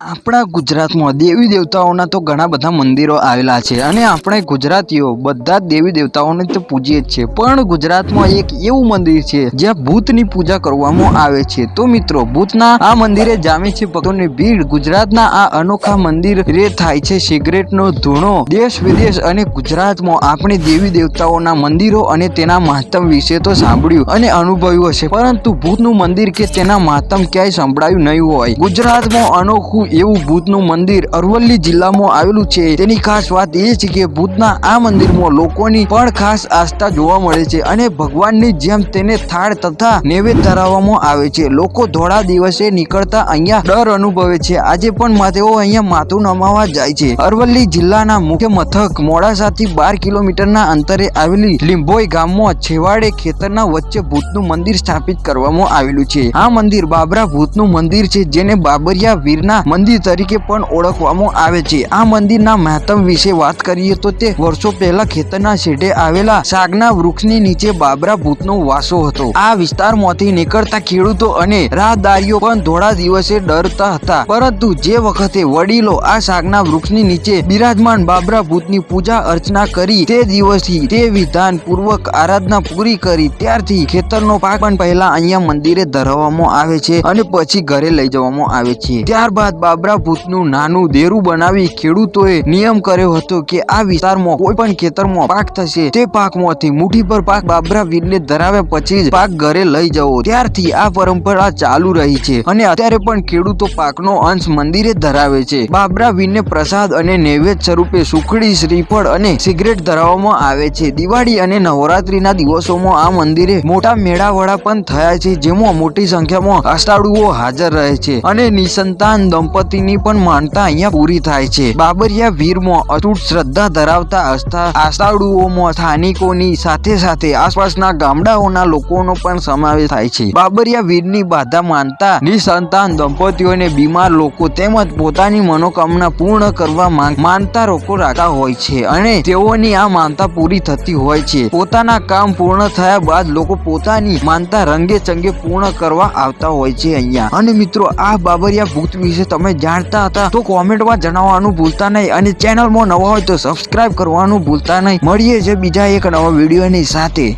આપણા ગુજરાતમાં દેવી દેવતાઓના તો ઘણા બધા મંદિરો આવેલા છે અને આપણે ગુજરાતીઓ બધા જ દેવી દેવતાઓને તો પૂજીએ જ છે, પણ ગુજરાતમાં એક એવું મંદિર છે જ્યાં ભૂતની પૂજા કરવામાં આવે છે। તો મિત્રો, ભૂતના આ મંદિરે જામે છે ભક્તોની ભીડ। ગુજરાતના આ અનોખા મંદિરે થાય છે સિગરેટનો ધૂણો। દેશ વિદેશ અને ગુજરાતમાં આપણે દેવી દેવતાઓના મંદિરો અને તેના મહાત્મ વિશે તો સાંભળ્યું અને અનુભવ્યું હશે, પરંતુ ભૂતનું મંદિર કે તેના મહાત્મ ક્યાંય સંભળાયું નહીં હોય। ગુજરાતમાં અનોખું એવું ભૂતનું મંદિર અરવલ્લી જિલ્લામાં આવેલું છે। તેની ખાસ વાત એ છે કે ભૂતના આ મંદિરમાં લોકોની પણ ખાસ આસ્થા જોવા મળે છે અને ભગવાનની જેમ તેને થાળ તથા નૈવેદ્ય ધરાવવામાં આવે છે। લોકો થોડા દિવસે નીકળતા અહીંયા ડર અનુભવે છે। આજે પણ તેઓ અહીંયા માથું નમાવા જાય છે। અરવલ્લી જિલ્લાના મુખ્ય મથક મોડાસાથી 12 કિલોમીટરના અંતરે આવેલી લીંભોઈ ગામમાં છેવાડે ખેતરના વચ્ચે ભૂતનું મંદિર સ્થાપિત કરવામાં આવેલું છે। આ મંદિર બાબરા ભૂતનું મંદિર છે, જેને બાબરિયા વીરના મંદિર તરીકે પણ ઓળખવામાં આવે છે। આ મંદિરના મહાત્મ વિશે વાત કરીએ તો તે વર્ષો પહેલા ખેતરના છેડે આવેલા સાગના વૃક્ષની નીચે બાબરા ભૂતનો વાસો હતો। આ વિસ્તારમાંથી નીકળતા ખેડૂતો અને રાહદારીઓ પણ થોડા દિવસે ડરતા હતા, પરંતુ જે વખતે વડીલો આ સાગના વૃક્ષની નીચે બિરાજમાન બાબરા ભૂતની પૂજા અર્ચના કરી, તે દિવસથી તે વિધાન પૂર્વક આરાધના પૂરી કરી, ત્યારથી ખેતરનો પાક પણ પહેલા અહીંયા મંદિરે ધરાવવામાં આવે છે અને પછી ઘરે લઈ જવામાં આવે છે। ત્યારબાદ બાબરા ભૂતનું નાનું દેરું બનાવી ખેડૂતોએ નિયમ કર્યો હતો કે આ વિસ્તારમાં કોઈ પણ ખેતરમાં પાક થશે તે પાકમાંથી મુઠ્ઠી પર પાક બાબરા વીરને ધરાવ્યા પછી જ પાક ઘરે લઈ જવો। ત્યારથી આ પરંપરા ચાલુ રહી છે અને અત્યારે પણ ખેડૂતો પાકનો અંશ મંદિરે ધરાવે છે। બાબરા વીરને પ્રસાદ અને નૈવેદ્ય સ્વરૂપે સુખડી, શ્રીફળ અને સિગરેટ ધરાવવામાં આવે છે। દિવાળી અને નવરાત્રીના દિવસોમાં આ મંદિરે મોટા મેળાવડા પણ થયા છે, જેમાં મોટી સંખ્યામાં શ્રદ્ધાળુઓ હાજર રહે છે અને નિસંતાન દંપતીની પણ માનતા અહીંયા પૂરી થાય છે। બાબરિયા વીરમાં અતૂટ શ્રદ્ધા ધરાવતા શ્રદ્ધાળુઓમાં સ્થાનિકોની સાથે સાથે આસપાસના ગામડાઓના લોકોનો પણ સમાવેશ થાય છે। બાબરિયા વીરની બાધા માનતા નિસંતાન દંપતીઓને, બીમાર લોકો તેમજ પોતાની મનોકામના પૂર્ણ કરવા માનતા લોકો રાખતા હોય છે અને તેઓની આ માનતા પૂરી થતી હોય છે। પોતાના કામ પૂર્ણ થયા બાદ લોકો પોતાની માનતા રંગે ચંગે પૂર્ણ કરવા આવતા હોય છે અહીંયા। અને મિત્રો, આ બાબરિયા ભૂત વિશે તમે જાણતા હતા તો કોમેન્ટમાં જણાવવાનું ભૂલતા નહીં અને ચેનલમાં નવા હોય તો સબસ્ક્રાઇબ કરવાનું ભૂલતા નહીં। મળીએ છે બીજા એક નવા વિડીયોની સાથે।